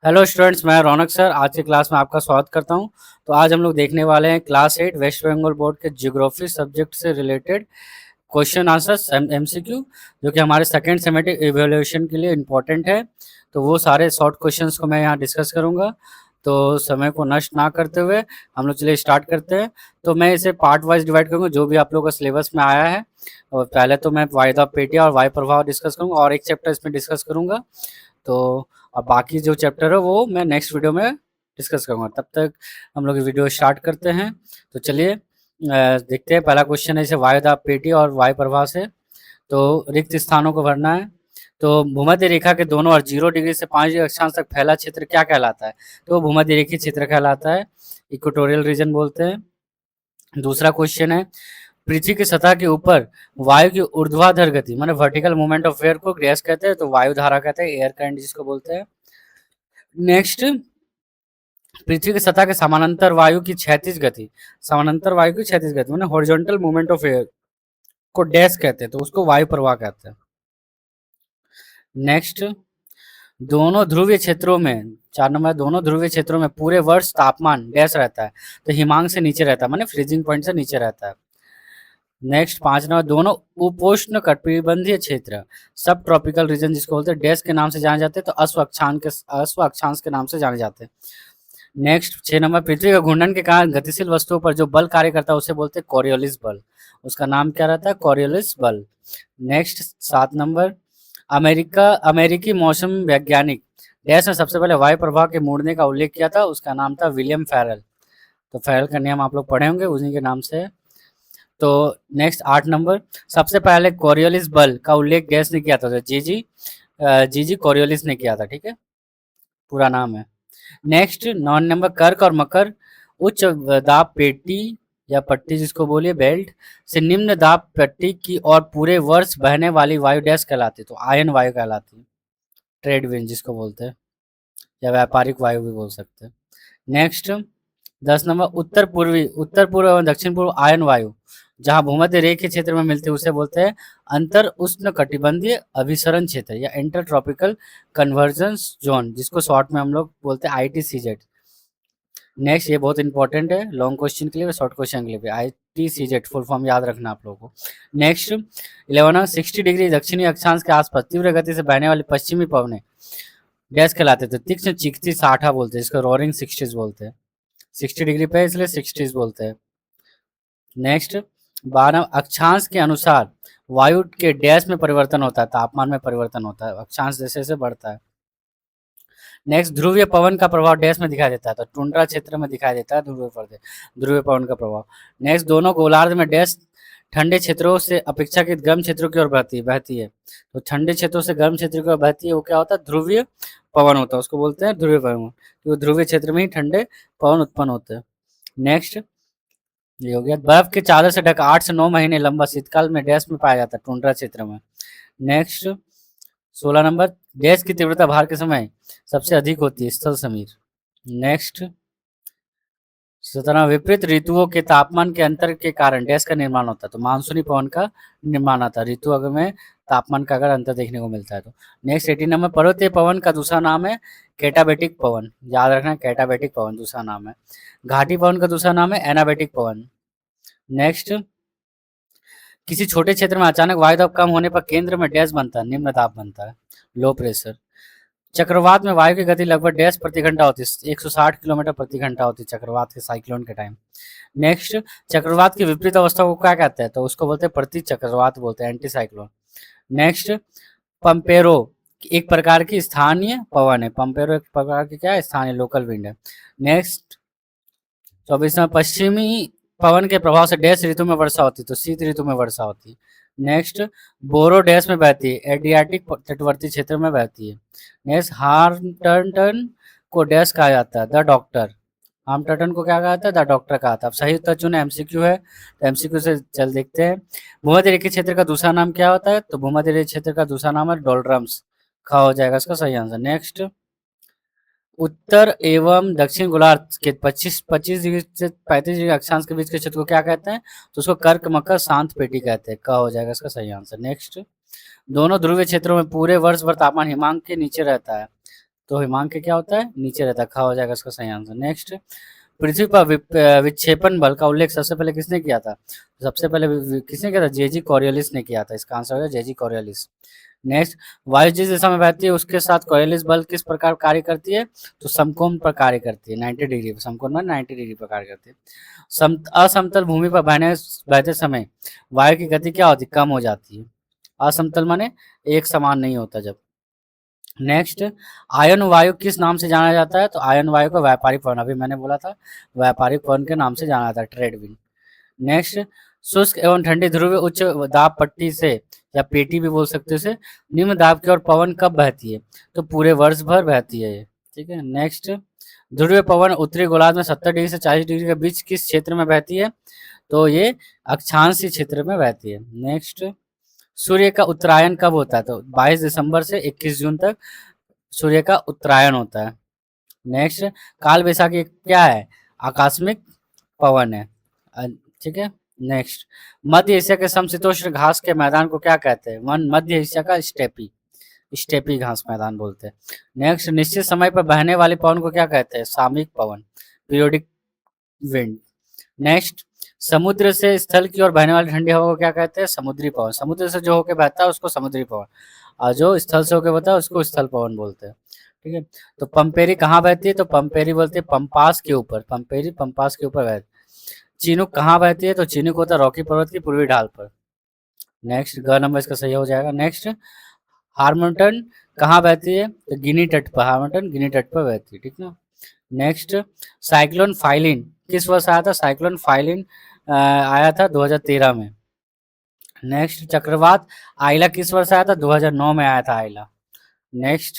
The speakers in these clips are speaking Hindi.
हेलो स्टूडेंट्स, मैं रौनक सर आज की क्लास में आपका स्वागत करता हूं। तो आज हम लोग देखने वाले हैं क्लास 8 वेस्ट बंगाल बोर्ड के ज्योग्राफी सब्जेक्ट से रिलेटेड क्वेश्चन आंसर्स एमसीक्यू, जो कि हमारे सेकंड सेमेस्टर इवैल्यूएशन के लिए इम्पोर्टेंट है। तो वो सारे शॉर्ट क्वेश्चंस को मैं यहाँ डिस्कस करूँगा। तो समय को नष्ट ना करते हुए हम लोग चलिए स्टार्ट करते हैं। तो मैं इसे पार्ट वाइज डिवाइड करूँगा जो भी आप लोगों का सिलेबस में आया है। और पहले तो मैं वायदा पेटिया और वायु प्रभाव डिस्कस करूँगा और एक चैप्टर इसमें डिस्कस करूँगा। तो अब बाकी जो चैप्टर है वो मैं नेक्स्ट वीडियो में डिस्कस करूँगा। तब तक हम लोग वीडियो स्टार्ट करते हैं। तो चलिए देखते हैं। पहला क्वेश्चन है इसे वायुदाब पेटी और वायु प्रवाह से। तो रिक्त स्थानों को भरना है। तो भूमध्य रेखा के दोनों और 0 डिग्री से 5 डिग्री अक्षांश तक फैला क्षेत्र क्या कहलाता है? तो वो भूमध्य रेखीय क्षेत्र कहलाता है, इक्वेटोरियल रीजन बोलते हैं। दूसरा क्वेश्चन है पृथ्वी की सतह के ऊपर वायु की ऊर्ध्वाधर गति माने वर्टिकल मूवमेंट ऑफ एयर को गैस कहते हैं, तो वायु धारा कहते हैं, एयर करंट जिसको बोलते हैं। नेक्स्ट, पृथ्वी की सतह के समानांतर वायु की क्षैतिज गति, समानांतर वायु की क्षैतिज गति माने हॉरिजॉन्टल मूवमेंट ऑफ एयर को डैश कहते हैं, तो उसको वायु प्रवाह कहते हैं। नेक्स्ट, दोनों ध्रुवीय क्षेत्रों में 4 नंबर, दोनों ध्रुवीय क्षेत्रों में पूरे वर्ष तापमान डैश रहता है, तो हिमांक से नीचे रहता है माने फ्रीजिंग पॉइंट से नीचे रहता है। नेक्स्ट 5 नंबर, दोनों उपोष्ण कटिबंधीय क्षेत्र सब ट्रॉपिकल रीजन जिसको बोलते हैं डैश के नाम से जाने जाते हैं, तो अश्व अक्षांश के नाम से जाने जाते हैं। नेक्स्ट 6 नंबर, पृथ्वी का घूर्णन के कारण गतिशील वस्तुओं पर जो बल कार्य करता है उसे बोलते हैं कॉरियोलिस बल, उसका नाम क्या रहता है? कॉरियोलिस बल। नेक्स्ट 7 नंबर, अमेरिकी मौसम वैज्ञानिक डैश ने सबसे पहले वायु प्रवाह के मुड़ने का उल्लेख किया था, उसका नाम था विलियम फेरल। तो फेरल का नियम आप लोग पढ़े होंगे, उन्हीं के नाम से है। तो नेक्स्ट 8 नंबर, सबसे पहले कॉरियोलिस बल का उल्लेख डैश ने किया था, तो जीजी कॉरियोलिस ने किया था, ठीक है, पूरा नाम है। नेक्स्ट 9 नंबर, कर्क और मकर उच्च दाब पेटी या पट्टी जिसको बोलिए बेल्ट से निम्न दाब पट्टी की और पूरे वर्ष बहने वाली वायु डैश कहलाती है, तो आयन वायु कहलाती है, ट्रेड विंड जिसको बोलते हैं, या व्यापारिक वायु भी बोल सकते हैं। नेक्स्ट 10 नंबर, उत्तर पूर्व एवं दक्षिण पूर्व आयन वायु जहां भूमध्य रेखीय क्षेत्र में मिलते हैं उसे बोलते हैं अंतर उष्ण कटिबंधीय अभिसरण क्षेत्र या इंटर ट्रॉपिकल कन्वर्जेंस जोन, जिसको शॉर्ट में हम लोग बोलते हैं ITCZ। नेक्स्ट, ये बहुत इंपॉर्टेंट है लॉन्ग क्वेश्चन के लिए, शॉर्ट क्वेश्चन के लिए भी। ITCZ फुल फॉर्म याद रखना आप लोगों को। नेक्स्ट 11, 60 डिग्री दक्षिणी अक्षांश के आसपास तीव्र गति से बहने वाली पश्चिमी पवने डैश कहलाते थे, तीक्ष्ण चिकती साठा बोलते हैं, इसको रोरिंग सिक्सटीज बोलते हैं। 60 डिग्री पे इसलिए सिक्सटीज बोलते हैं। नेक्स्ट 12, अक्षांश के अनुसार वायु के डैश में परिवर्तन होता है, तापमान में परिवर्तन होता है, अक्षांश जैसे जैसे बढ़ता है। नेक्स्ट, ध्रुवीय पवन का प्रभाव डैश में दिखाई देता है, तो टुंड्रा क्षेत्र में दिखाई देता है ध्रुवीय पवन का प्रभाव। नेक्स्ट, दोनों गोलार्ध में डैश ठंडे क्षेत्रों से अपेक्षाकृत गर्म क्षेत्रों की ओर बहती है, तो ठंडे क्षेत्रों से गर्म क्षेत्र की ओर बहती है, वो क्या होता है? ध्रुवीय पवन होता है, उसको बोलते हैं ध्रुवीय पवन, क्योंकि ध्रुवीय क्षेत्र में ही ठंडे पवन उत्पन्न होते हैं। नेक्स्ट, ये हो गया। बर्फ के चादर से ढका 8 से 9 महीने लंबा शीतकाल में डैश में पाया जाता है, टुंड्रा क्षेत्र में। नेक्स्ट 16 नंबर, डैश की तीव्रता बाहर के समय सबसे अधिक होती है, स्थल समीर। नेक्स्ट 17, विपरीत ऋतुओं के तापमान के अंतर के कारण डैश का निर्माण होता है, तो मानसूनी पवन का निर्माण आता है ऋतु अगर में तापमान का अगर अंतर देखने को मिलता है तो। नेक्स्ट 18 नंबर, पर्वतीय पवन का दूसरा नाम है कैटाबेटिक पवन, याद रखना, कैटाबेटिक पवन दूसरा नाम है। घाटी पवन का दूसरा नाम है एनाबेटिक पवन। नेक्स्ट, किसी छोटे क्षेत्र में अचानक वायु दाब कम होने पर केंद्र में डैश बनता है, निम्न दाब बनता है, लो प्रेशर। चक्रवात में वायु की गति लगभग डैश प्रति घंटा होती है, 160 किलोमीटर प्रति घंटा होती है चक्रवात के साइक्लोन के टाइम। नेक्स्ट, चक्रवात की विपरीत अवस्था को क्या कहते हैं? तो उसको बोलते हैं प्रति चक्रवात बोलते हैं, एंटी साइक्लोन। नेक्स्ट, पंपेरो एक प्रकार की स्थानीय पवन है, पंपेरो एक प्रकार की क्या है? स्थानीय लोकल विंड है। नेक्स्ट 24, पश्चिमी पवन के प्रभाव से डैश ऋतु में वर्षा होती है, तो शीत ऋतु में वर्षा होती है। नेक्स्ट, बोरो डैश में बहती है, एड्रियाटिक तटवर्ती क्षेत्र में बहती है। नेक्स्ट, हार्मटन को डैश कहा जाता है, द डॉक्टर, हार्मटन को क्या कहा जाता है? द डॉक्टर कहा था। अब सही उत्तर चुने, एमसीक्यू है, तो एमसीक्यू से चल देखते हैं। भूमध्य रेखीय क्षेत्र का दूसरा नाम क्या होता है? तो भूमध्य रेखीय क्षेत्र का दूसरा नाम है डोल्ड्रम्स, खा हो जाएगा इसका सही आंसर। नेक्स्ट, उत्तर एवं दक्षिण गोलार्ध के 25 डिग्री से 35 डिग्री अक्षांश के बीच के क्षेत्र को क्या कहते हैं? तो उसको कर्क मकर शांत पेटी कहते हैं, का हो जाएगा इसका सही आंसर। नेक्स्ट, दोनों ध्रुवीय क्षेत्रों में पूरे वर्ष भर तापमान हिमांक के नीचे रहता है, तो हिमांक के क्या होता है, नीचे रहता है, ख हो जाएगा इसका सही आंसर। नेक्स्ट, पृथ्वी पर विक्षेपण बल का उल्लेख सबसे पहले किसने किया था? सबसे पहले किसने किया था? जेजी कोरियलिस ने किया था, इसका आंसर है जेजी कोरियलिस। नेक्स्ट, वायु जिस दिशा में बहती है उसके साथ कोरियलिस बल किस प्रकार कार्य करती है? तो समकोण पर कार्य करती है, 90 डिग्री, समकोण में 90 डिग्री पर कार्य करती है। असमतल भूमि पर बहते समय वायु की गति क्या होती है? कम हो जाती है। असमतल माने एक समान नहीं होता जब। नेक्स्ट, आयन वायु किस नाम से जाना जाता है? तो आयन वायु को व्यापारिक पवन, अभी मैंने बोला था व्यापारिक पवन के नाम से जाना जाता है, ट्रेड विंड। नेक्स्ट, शुष्क एवं ठंडी ध्रुवीय उच्च दाब पट्टी से या पेटी भी बोल सकते हैं, निम्न दाब की ओर पवन कब बहती है? तो पूरे वर्ष भर बहती है ये, ठीक है। नेक्स्ट, ध्रुवीय पवन उत्तरी गोलार्ध में 70 डिग्री से 40 डिग्री के बीच किस क्षेत्र में बहती है? तो ये अक्षांशीय क्षेत्र में बहती है। नेक्स्ट, सूर्य का उत्तरायण कब होता है? तो 22 दिसंबर से 21 जून तक सूर्य का उत्तरायण होता है। नेक्स्ट, काल वैसाखी क्या है? आकस्मिक पवन है, ठीक है। नेक्स्ट, मध्य एशिया के समशीतोष्ण घास के मैदान को क्या कहते हैं? मध्य एशिया का स्टेपी, स्टेपी घास मैदान बोलते हैं। नेक्स्ट, निश्चित समय पर बहने वाले पवन को क्या कहते हैं? सामयिक पवन, पीरियोडिक विंड। नेक्स्ट, समुद्र से स्थल की ओर बहने वाली ठंडी हवा को क्या कहते हैं? समुद्री पवन। समुद्र से जो होकर बहता है उसको समुद्री पवन, और जो स्थल से होकर बहता है उसको स्थल पवन बोलते हैं, ठीक है। तो पंपेरी कहाँ बहती है? तो पंपेरी बोलते हैं पंपास के ऊपर, पंपेरी पंपास के ऊपर बहती है। चीनुक कहाँ बहती है? तो चीनुक होता है रॉकी पर्वत की पूर्वी ढाल पर। नेक्स्ट, ग नंबर इसका सही हो जाएगा। नेक्स्ट, हार्मोन्टन कहाँ बहती है? तो गिनी तट पर, हार्मोन्टन गिनी तट पर बहती है, ठीक ना। नेक्स्ट, साइक्लोन फाइलिन किस वर्ष आया था? साइक्लोन फाइलिन आया था 2013 में। नेक्स्ट, चक्रवात आइला किस वर्ष आया था? 2009 में आया था आइला। नेक्स्ट,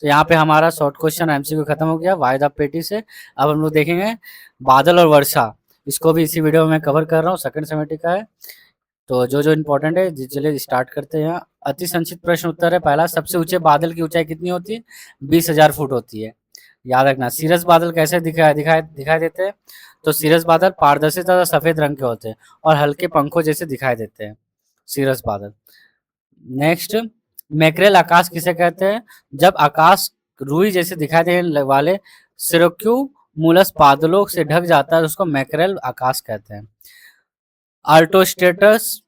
तो यहाँ पे हमारा शॉर्ट क्वेश्चन एमसीक्यू खत्म हो गया वायदा पेटी से। अब हम लोग देखेंगे बादल और वर्षा, इसको भी इसी वीडियो में मैं कवर कर रहा हूँ, सेकंड सेमेस्टर का है। तो जो जो इम्पोर्टेंट है, चलिए स्टार्ट करते हैं। अति संक्षिप्त प्रश्न उत्तर है पहला, सबसे ऊंचे बादल की ऊंचाई कितनी होती है? 20,000 फुट होती है, याद रखना। सीरस बादल कैसे दिखाई दिखाई दिखाई देते हैं? तो सीरस बादल पारदर्शी तथा सफेद रंग के होते हैं और हल्के पंखों जैसे दिखाई देते हैं, सीरस बादल। नेक्स्ट, मैकरेल आकाश किसे कहते हैं? जब आकाश रुई जैसे दिखाई देने वाले सिरोक्यूमुलस बादलों से ढक जाता है तो उसको मैकरेल आकाश कहते हैं। अल्टोस्टेटस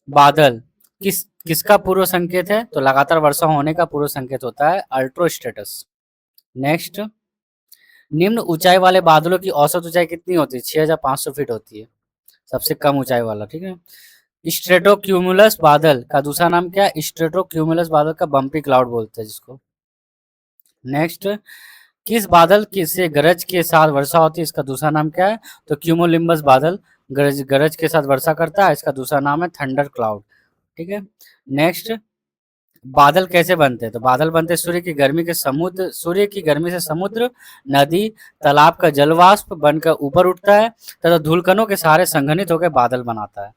बादल किसका पूर्व संकेत है? तो लगातार वर्षा होने का पूर्व संकेत होता है अल्ट्रोस्टेटस। नेक्स्ट, निम्न ऊंचाई वाले बादलों की औसत ऊंचाई कितनी होती है? 6,500 फीट होती है, सबसे कम ऊंचाई वाला, ठीक है। स्ट्रेटोक्यूमुलस बादल का दूसरा नाम क्या है? स्ट्रेटोक्यूमुलस बादल का बम्पी क्लाउड बोलते हैं जिसको। नेक्स्ट, किस बादल की से गरज के साथ वर्षा होती है? इसका दूसरा नाम क्या है? तो क्यूमोलिम्बस बादल गरज के साथ वर्षा करता है, इसका दूसरा नाम है थंडर क्लाउड, ठीक है। नेक्स्ट, बादल कैसे बनते हैं? तो बादल बनते हैं सूर्य की गर्मी से समुद्र, नदी, तालाब का जलवाष्प बनकर ऊपर उठता है तथा धूलकणों के सहारे संघनित होकर बादल बनाता है।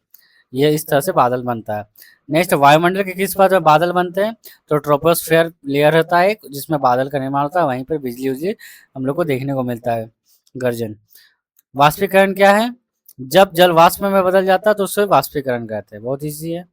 ये इस तरह से बादल बनता है। नेक्स्ट, वायुमंडल के किस पद में बादल बनते हैं? तो ट्रोपोस्फेयर लेयर होता है जिसमें बादल का निर्माण होता है, वहीं पर बिजली उजली हम लोग को देखने को मिलता है, गर्जन। वाष्पीकरण क्या है? जब जल वाष्प में बदल जाता है तो उसे वाष्पीकरण कहते हैं, बहुत ईजी है।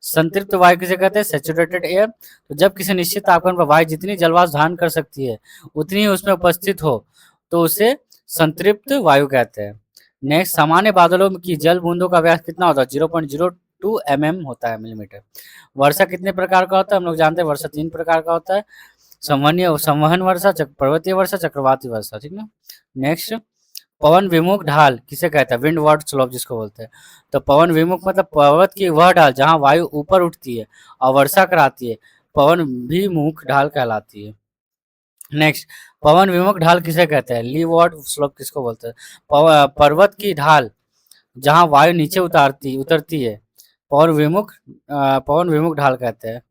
संतृप्त वायु किसे कहते हैं? Saturated air. तो जब किसी निश्चित तापमान पर वायु जितनी जलवाष्प धारण कर सकती है उतनी ही उसमें उपस्थित हो तो उसे संतृप्त वायु कहते हैं। नेक्स्ट, सामान्य बादलों की जल बूंदों का व्यास कितना होता है? 0.02 mm होता है, मिलीमीटर। वर्षा कितने प्रकार का होता है? हम लोग जानते हैं वर्षा 3 प्रकार का होता है, संवहन वर्षा, पर्वतीय वर्षा, चक्रवाती वर्षा, ठीक ना। नेक्स्ट, पवन विमुख ढाल किसे कहता है? विंडवर्ड स्लोप जिसको बोलते हैं। तो पवन विमुख मतलब पर्वत की वह ढाल जहां वायु ऊपर उठती है और वर्षा कराती है, पवन विमुख ढाल कहलाती है। नेक्स्ट, पवन विमुख ढाल किसे कहते हैं? लीवार्ड स्लोप किसको बोलते हैं? पर्वत की ढाल जहां वायु नीचे उतरती है, पवन विमुख ढाल कहते हैं।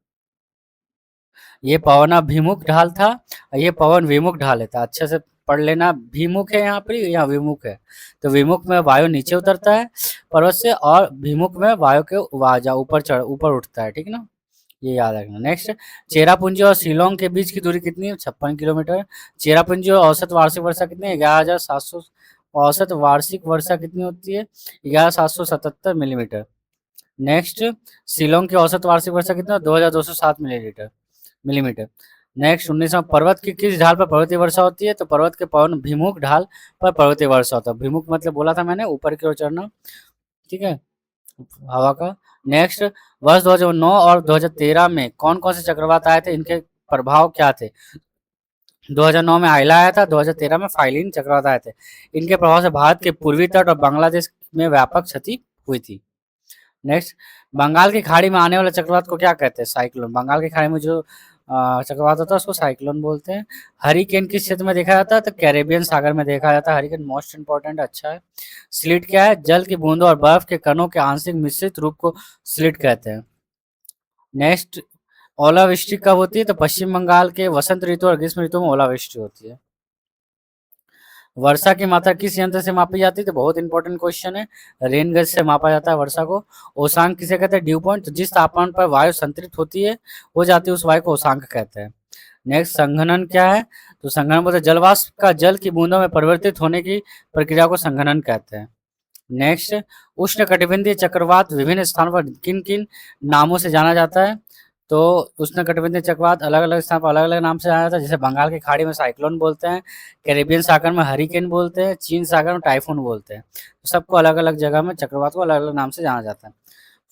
ये पवनाभिमुख ढाल था, ये पवन विमुख ढाल था, अच्छे से पढ़ लेना। विमुख है यहाँ पर, यहाँ विमुख है। तो विमुख में वायु नीचे उतरता है पर्वत से और विमुख में वायु के ऊपर उठता है, ठीक ना, ये याद रखना। नेक्स्ट, चेरापूंजी और शिलोंग के बीच की दूरी कितनी है? 56 किलोमीटर। चेरापूंजी और औसत वार्षिक वर्षा कितनी है? 11,700। औसत वार्षिक वर्षा कितनी होती है? 11,777 मिलीमीटर। नेक्स्ट, शिलोंग की औसत वार्षिक वर्षा कितना? 2,207 मिलीमीटर। नेक्स्ट 19वां, पर्वत की किस ढाल पर पर्वतीय वर्षा होती है? तो पर्वत के पवनभिमुख ढाल पर पर्वतीय वर्षा होता है। भिमुख मतलब बोला था मैंने ऊपर की ओर चढ़ना, ठीक है, हवा का। नेक्स्ट, वर्ष 2009 और 2013 में कौन कौन से चक्रवात आए थे, इनके प्रभाव क्या थे? 2009 में आइला आया था, 2013 में फाइलिन चक्रवात आए थे। इनके प्रभाव से भारत के पूर्वी तट और बांग्लादेश में व्यापक क्षति हुई थी। नेक्स्ट, बंगाल की खाड़ी में आने वाले चक्रवात को क्या कहते हैं? साइक्लोन। बंगाल की खाड़ी में जो चक्रवात होता है उसको साइक्लोन बोलते हैं। हरिकेन किस क्षेत्र में देखा जाता है? तो कैरेबियन सागर में देखा जाता है हरिकेन। मोस्ट इंपॉर्टेंट, अच्छा है। स्लिट क्या है? जल की बूंदों और बर्फ के कणों के आंशिक मिश्रित रूप को स्लिट कहते हैं। नेक्स्ट, ओलावृष्टि कब होती है? तो पश्चिम बंगाल के वसंत ऋतु और ग्रीष्म ऋतु में ओलावृष्टि होती है। वर्षा की मात्रा किस यंत्र से मापी जाती है? तो बहुत इंपॉर्टेंट क्वेश्चन है। रेन गज से मापा जाता है वर्षा को। ओसांक किसे कहते हैं? Due point. तो जिस तापमान पर वायु संतरित होती है हो जाती है उस वायु को ओसांक कहते हैं। नेक्स्ट, संघनन क्या है? तो संघनन बोलते हैं जल वाष्प का जल की बूंदों में परिवर्तित होने की प्रक्रिया को संघनन कहते हैं। नेक्स्ट, उष्णकटिबंधीय चक्रवात विभिन्न स्थानों पर किन किन नामों से जाना जाता है? तो उष्णकटिबंधीय चक्रवात अलग अलग स्थान पर अलग अलग नाम से जाना जाता है। जैसे बंगाल की खाड़ी में साइक्लोन बोलते हैं, कैरेबियन सागर में हरिकेन बोलते हैं, चीन सागर में टाइफून बोलते हैं। तो सबको अलग अलग जगह में चक्रवात को अलग अलग नाम से जाना जाता है।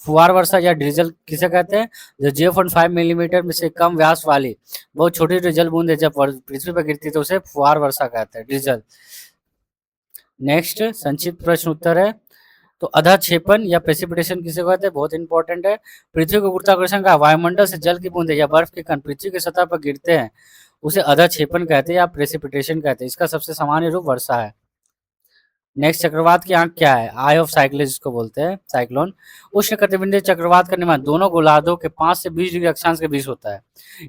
फुहार वर्षा या ड्रिजल किसे कहते हैं? जो 0.5 मिलीमीटर में से कम व्यास वाली बहुत छोटी छोटी जल बूंदे जब पृथ्वी पर गिरती है तो उसे फुहार वर्षा कहते हैं, ड्रिजल। नेक्स्ट, संक्षिप्त प्रश्न उत्तर है। तो अधक्षेपण या प्रेसिपिटेशन किसे कहते हैं? बहुत इंपॉर्टेंट है। पृथ्वी को गुरुत्वाकर्षण का वायुमंडल से जल की बूंदे या बर्फ के कण पृथ्वी की सतह पर गिरते हैं उसे अधक्षेपण कहते हैं या प्रेसिपिटेशन कहते हैं। इसका सबसे सामान्य रूप वर्षा है। नेक्स्ट, चक्रवात की आंख क्या है? आई ऑफ साइक्लोन जिसको बोलते हैं, साइक्लोन। उष्णकटिबंधीय चक्रवात का निर्माण दोनों गोलार्धों के 5 से 20 डिग्री अक्षांश के बीच होता है।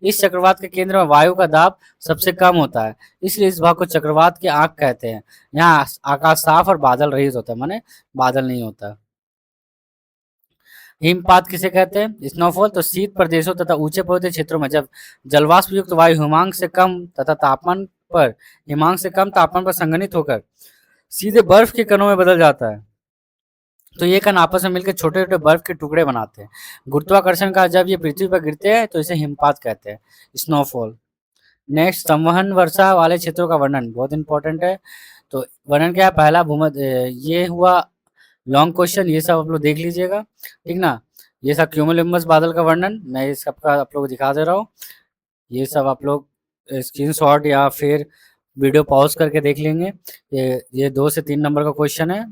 इस चक्रवात के केंद्र में वायु का दाब सबसे कम होता है, इसलिए इस भाग को चक्रवात की आंख कहते हैं। यहाँ आकाश साफ और बादल रहित होता है, माने बादल नहीं होता। हिमपात किसे कहते हैं? स्नोफॉल। तो शीत प्रदेशों तथा ऊंचे पर्वतीय क्षेत्रों में जब जलवाष्प युक्त वायु हिमांक से कम तथा तापमान पर हिमांक से कम तापमान पर संघनित होकर सीधे बर्फ के कणों में बदल जाता है, तो ये कण आपस में मिलकर छोटे छोटे बर्फ के टुकड़े बनाते हैं। गुरुत्वाकर्षण का जब ये पृथ्वी पर गिरते हैं तो इसे हिमपात कहते हैं, स्नोफॉल। नेक्स्ट, संवहन वर्षा वाले क्षेत्रों का वर्णन बहुत इंपॉर्टेंट है। तो वर्णन क्या है? पहला ये हुआ लॉन्ग क्वेश्चन, ये सब आप लोग देख लीजिएगा, ठीक ना। ये सब क्यूमुलुम्बस बादल का वर्णन मैं ये सबका आप लोग को दिखा दे रहा हूँ। ये सब आप लोग स्क्रीनशॉट या फिर वीडियो पॉज करके देख लेंगे। ये 2 से 3 नंबर का क्वेश्चन है,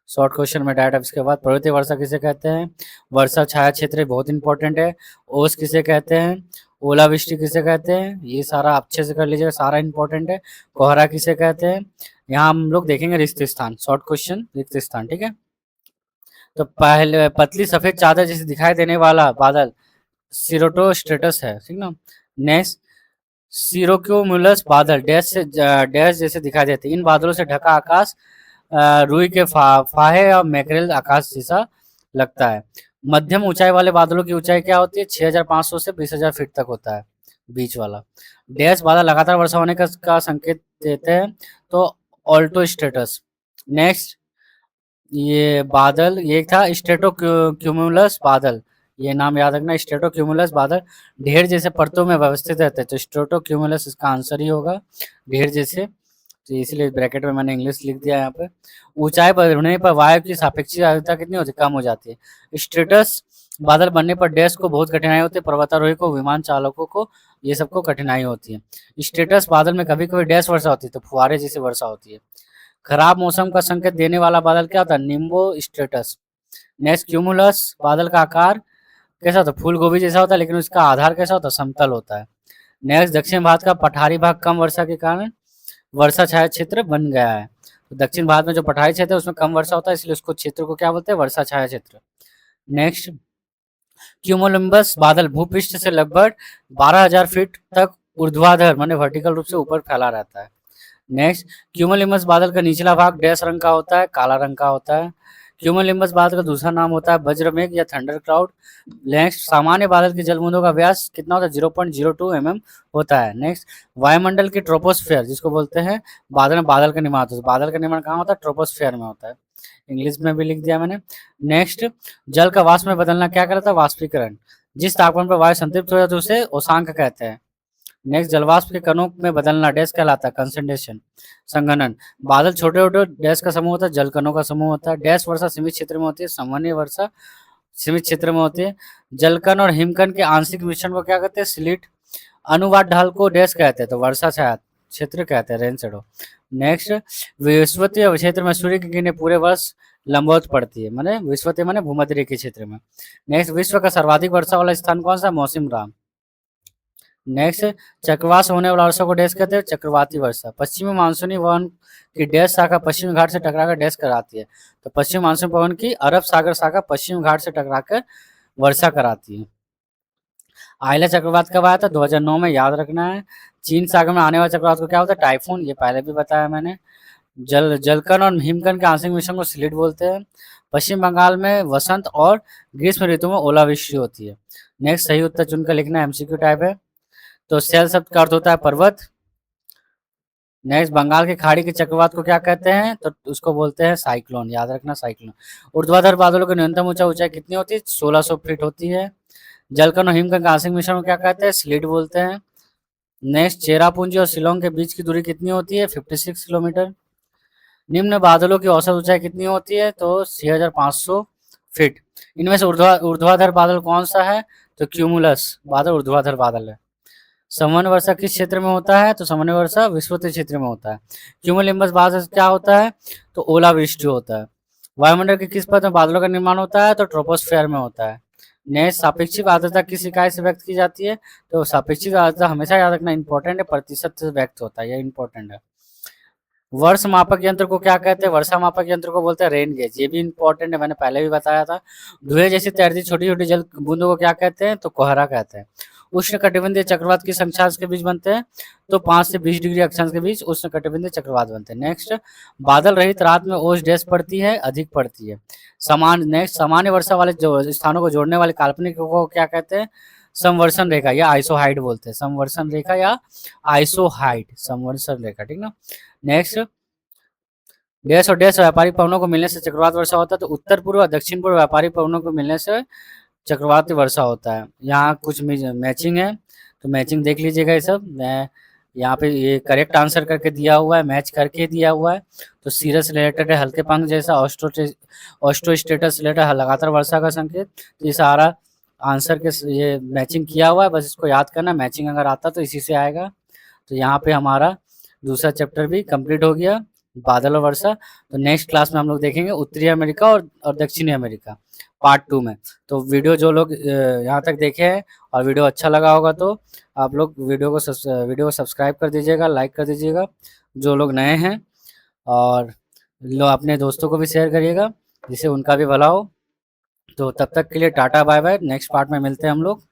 शॉर्ट क्वेश्चन में डायरेक्ट। इसके बाद पर्वतीय वर्षा किसे कहते हैं? वर्षा छाया क्षेत्र बहुत इंपॉर्टेंट है। ओस किसे कहते हैं? ओलावृष्टि किसे कहते हैं? ये सारा अच्छे से कर लीजिएगा, सारा इंपॉर्टेंट है। कोहरा किसे कहते हैं? यहाँ हम लोग देखेंगे रिक्त स्थान, शॉर्ट क्वेश्चन रिक्त स्थान, ठीक है। तो पहले पतली सफेद चादर जैसे दिखाई देने वाला बादल सिरोटोस्ट्रेटस है, ठीक ना। नेक्स्ट, सिरोक्यूमुलस बादल डैश जैसे दिखाई देते हैं। इन बादलों से ढका आकाश रुई के फाहे और मैकरेल आकाश जैसा लगता है। मध्यम ऊंचाई वाले बादलों की ऊंचाई क्या होती है? 6,500 से 20,000 फीट तक होता है। बीच वाला डैश बादल लगातार वर्षा होने का संकेत देते हैं, तो ऑल्टो स्टेटस। नेक्स्ट, ये बादल ये था स्ट्रेटो क्यूमुलस बादल, ये नाम याद रखना, स्ट्रेटो क्यूमुलस बादल ढेर जैसे परतों में व्यवस्थित रहते हैं, तो स्ट्रेटो क्यूमुलस इसका आंसर ही होगा, ढेर जैसे। तो इसलिए ब्रैकेट में मैंने इंग्लिश लिख दिया यहाँ पे। ऊंचाई बढ़ने पर वायु की सापेक्षिक आर्द्रता कितनी होती है? कम हो जाती है। स्ट्रेटस बादल बनने पर डैश को बहुत कठिनाई होती है, पर्वतारोही को, विमान चालकों को, ये सबको कठिनाई होती है। स्ट्रेटस बादल में कभी कभी डैश वर्षा होती है, तो फुहारे जैसी वर्षा होती है। खराब मौसम का संकेत देने वाला बादल क्या होता है? निम्बो स्टेटस। नेक्स्ट, क्यूमुलस बादल का आकार कैसा होता है? फूल गोभी जैसा होता है, लेकिन उसका आधार कैसा होता है? समतल होता है। नेक्स्ट, दक्षिण भारत का पठारी भाग कम वर्षा के कारण वर्षा छाया क्षेत्र बन गया है। तो दक्षिण भारत में जो पठारी क्षेत्र है उसमें कम वर्षा होता है, इसलिए उसको क्षेत्र को क्या बोलते हैं? वर्षा छाया क्षेत्र। नेक्स्ट, क्यूमुलुम्बस बादल भूपृष्ठ से लगभग 12,000 फीट तक ऊर्ध्वाधर माने वर्टिकल रूप से ऊपर फैला रहता है। नेक्स्ट, क्यूमुलुम्बस बादल का निचला भाग डैश रंग का होता है? काला रंग का होता है। क्यूमुलुम्बस बादल का दूसरा नाम होता है वज्रमेघ या थंडर क्लाउड। नेक्स्ट, सामान्य बादल की जलबूंदों का व्यास कितना होता है? 0.02 mm होता है। नेक्स्ट, वायुमंडल की ट्रोपोस्फेयर जिसको बोलते हैं बादल में बादल का निर्माण होता है, बादल का निर्माण कहाँ होता है? ट्रोपोस्फेयर में होता है। इंग्लिश में भी लिख दिया मैंने। नेक्स्ट, जल का वाष्प में बदलना क्या कहलाता है? वाष्पीकरण। जिस तापमान पर वायु संतृप्त हो जाती है उसे ओसांक कहते हैं। नेक्स्ट जलवाष्प के कणों में बदलना डैश कहलाता है कंसंट्रेशन, संघनन। बादल छोटे छोटे डैश का समूह होता है, जल कणों का समूह होता है। डैश वर्षा सीमित क्षेत्र में होती है, सामान्य वर्षा सीमित क्षेत्र में होती है। जलकण और हिमकण के आंशिक मिश्रण को क्या कहते हैं, स्लिट। अनुवाद ढाल को डैश कहते हैं, तो वर्षा छाया क्षेत्र कहते हैं, रेन शेडो। नेक्स्ट, विषुवतीय क्षेत्र में सूर्य की किरणें पूरे वर्ष लंबवत पड़ती है, माने विषुवतीय माने भूमध्य रेखीय क्षेत्र में। नेक्स्ट, विश्व का सर्वाधिक वर्षा वाला स्थान कौन सा, मौसिम राम। नेक्स्ट, चक्रवात से होने वाला वर्षा को डैश कहते हैं, चक्रवाती वर्षा। पश्चिमी मानसूनी पवन की डैश शाखा पश्चिमी घाट से टकराकर डैश कराती है, तो पश्चिमी मानसून पवन की अरब सागर शाखा पश्चिमी घाट से टकराकर वर्षा कराती है। आयला चक्रवात कब आया था, 2009 में, याद रखना है। चीन सागर में आने वाले चक्रवात को क्या होता है, टाइफून, ये पहले भी बताया मैंने। जलकण और हिमकण के आंशिक मिश्रण को स्लिट बोलते हैं। पश्चिम बंगाल में वसंत और ग्रीष्म ऋतु में ओलावृष्टि होती है। नेक्स्ट, सही उत्तर चुनकर लिखना, एमसीक्यू टाइप है। तो सेल शब्द का अर्थ होता है पर्वत। नेक्स्ट, बंगाल की खाड़ी के चक्रवात को क्या कहते हैं, तो उसको बोलते हैं साइक्लोन, याद रखना साइक्लोन। ऊर्ध्वाधर बादलों की न्यूनतम ऊंचाई कितनी होती है, 1600 फीट होती है। जलकण और हिमकण का आंशिक मिश्रण को क्या कहते हैं, स्लिट बोलते हैं। नेक्स्ट, चेरापूंजी और शिलोंग के बीच की दूरी कितनी होती है, 56 किलोमीटर। निम्न बादलों की औसत ऊंचाई कितनी होती है, तो 6500 फीट। इनमें से ऊर्ध्वाधर बादल कौन सा है, तो क्यूमुलस बादल ऊर्ध्वाधर बादल है। सामान्य वर्षा किस क्षेत्र में होता है, तो सामान्य वर्षा विषुवतीय क्षेत्र में होता है। क्यूमुलिनिम्बस बादल से क्या होता है, तो ओलावृष्टि होता है। वायुमंडल के किस पद में बादलों का निर्माण होता है, तो ट्रोपोस्फेयर में होता है। नेक्स्ट, सापेक्षिक आर्द्रता किस इकाई से व्यक्त की जाती है, तो सापेक्षिक आर्द्रता हमेशा याद रखना इंपॉर्टेंट है, प्रतिशत से व्यक्त होता है, यह इंपॉर्टेंट है। वर्ष मापक यंत्र को क्या कहते हैं, वर्षा मापक यंत्र को बोलते हैं रेन गेज, ये भी इंपॉर्टेंट है, मैंने पहले भी बताया था। धुएं जैसी तैरती छोटी छोटी जल बूंदों को क्या कहते हैं, तो कोहरा कहते हैं। उष्ण कटिबंधीय चक्रवात किस अक्षांश के बीच बनते हैं, तो 5 से 20 डिग्री अक्षांश के बीच उष्ण कटिबंधीय चक्रवात बनते हैं। नेक्स्ट, बादल रहित रात में ओस डैश पड़ती है, अधिक पड़ती है। नेक्स्ट, सामान्य वर्षा वाले जो स्थानों को जोड़ने वाले काल्पनिक को क्या कहते हैं, समवर्षण रेखा या आइसोहाइड बोलते हैं, समवर्षण रेखा या आइसोहाइड, समवर्षण रेखा, ठीक ना। नेक्स्ट, डैश और डैश व्यापारिक पवनों को मिलने से चक्रवात वर्षा होता है, तो उत्तर पूर्व और दक्षिण पूर्व व्यापारिक पवनों को मिलने से चक्रवाती वर्षा होता है। यहाँ कुछ मैचिंग है, तो मैचिंग देख लीजिएगा, ये सब मैं यहाँ पे ये करेक्ट आंसर करके दिया हुआ है, मैच करके दिया हुआ है। तो सीरस रिलेटेड है, हल्के पंख जैसा, ऑस्ट्रो स्टेटस रिलेटेड है, लगातार वर्षा का संकेत। तो ये सारा आंसर के ये मैचिंग किया हुआ है, बस इसको याद करना, मैचिंग अगर आता तो इसी से आएगा। तो यहाँ पे हमारा दूसरा चैप्टर भी कंप्लीट हो गया, बादल और वर्षा। तो नेक्स्ट क्लास में हम लोग देखेंगे उत्तरी अमेरिका और दक्षिणी अमेरिका, पार्ट 2 में। तो वीडियो जो लोग यहाँ तक देखे हैं और वीडियो अच्छा लगा होगा, तो आप लोग वीडियो को सब्सक्राइब कर दीजिएगा, लाइक कर दीजिएगा जो लोग नए हैं, और अपने दोस्तों को भी शेयर करिएगा जिससे उनका भी भला हो। तो तब तक के लिए tata bye bye, next part में मिलते हैं हम लोग।